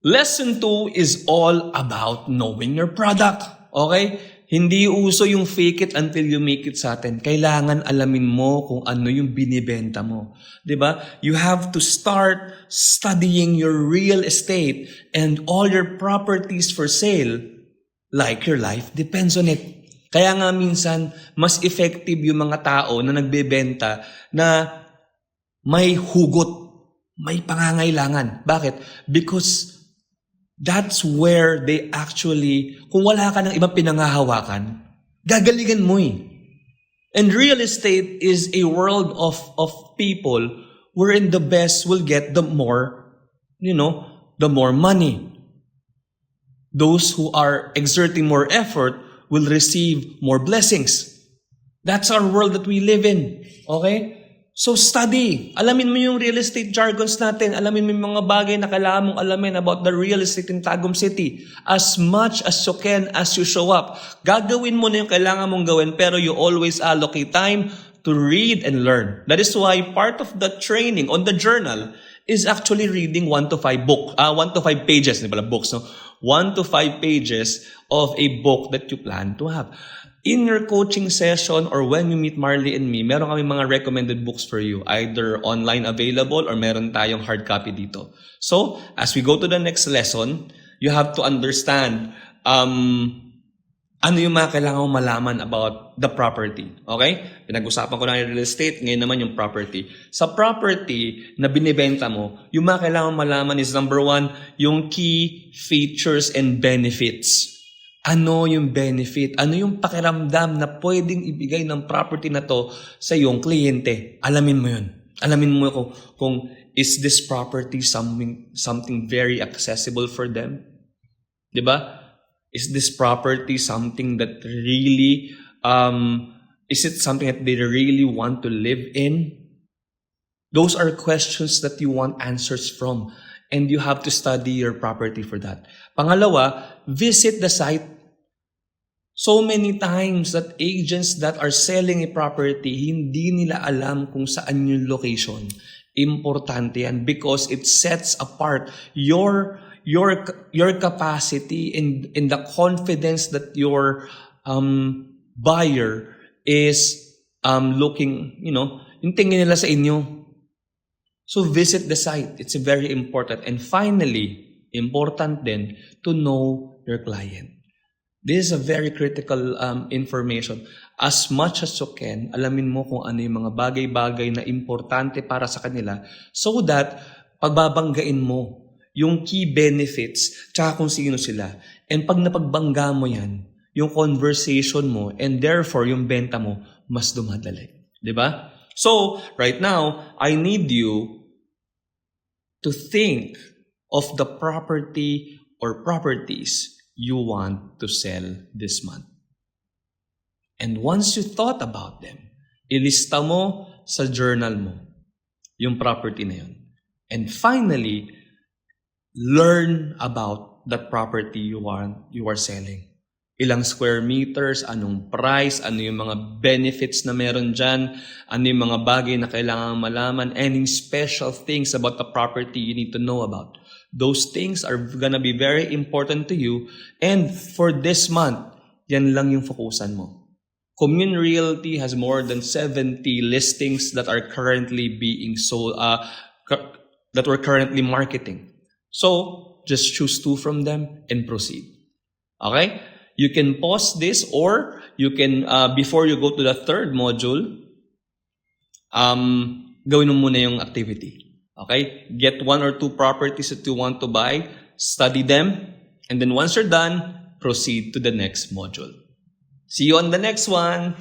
Lesson 2 is all about knowing your product. Okay? Hindi uso yung fake it until you make it sa atin. Kailangan alamin mo kung ano yung binibenta mo. 'Di ba? You have to start studying your real estate and all your properties for sale like your life depends on it. Kaya nga minsan, mas effective yung mga tao na nagbebenta na may hugot, may pangangailangan. Bakit? Because that's where they actually, kung wala ka ng ibang pinangahawakan, gagalingan mo eh. And real estate is a world of people wherein the best will get the more, the more money. Those who are exerting more effort will receive more blessings. That's our world that we live in. Okay? So study. Alamin mo yung real estate jargons natin. Alamin mo yung mga bagay na kailangan mong alamin about the real estate in Tagum City. As much as you can as you show up. Gagawin mo na yung kailangan mong gawin pero you always allocate time to read and learn. That is why part of the training on the journal is actually reading 1 to 5 pages. Hindi pala books, no? 1 to 5 pages of a book that you plan to have. In your coaching session or when you meet Marley and me, meron kami mga recommended books for you. Either online available or meron tayong hard copy dito. So, as we go to the next lesson, you have to understand ano yung mga kailangan mong malaman about the property. Okay? Pinag-usapan ko na yung real estate, ngayon naman yung property. Sa property na binibenta mo, yung mga kailangan mong malaman is number 1, yung key features and benefits. Ano yung benefit? Ano yung pakiramdam na pwedeng ibigay ng property na to sa iyong kliyente? Alamin mo yun. Alamin mo kung is this property something very accessible for them? Diba? Is this property something that really, is it something that they really want to live in? Those are questions that you want answers from. And you have to study your property for that. Pangalawa, visit the site. So many times that agents that are selling a property, hindi nila alam kung saan yung location. Importante yan because it sets apart your capacity in the confidence that your buyer is looking, yung tingin nila sa inyo. So visit the site. It's very important. And finally, important then to know your client. This is a very critical information. As much as you can, alamin mo kung ano yung mga bagay-bagay na importante para sa kanila so that pagbabanggain mo yung key benefits tsaka kung sino sila. And pag napagbangga mo yan, yung conversation mo and therefore yung benta mo mas dumadali. Diba? So, right now, I need you to think of the property or properties you want to sell this month. And once you thought about them, ilista mo sa journal mo yung property na yun. And finally, learn about that property you are selling. Ilang square meters, anong price, ano yung mga benefits na meron dyan, ano yung mga bagay na kailangan malaman, any special things about the property you need to know about. Those things are gonna be very important to you. And for this month, yan lang yung fokusan mo. Commune Realty has more than 70 listings that are currently being sold, that we're currently marketing. So, just choose 2 from them and proceed. Okay? You can pause this or you can, before you go to the 3rd module, gawin mo muna yung activity. Okay? Get 1 or 2 properties that you want to buy, study them, and then once you're done, proceed to the next module. See you on the next one!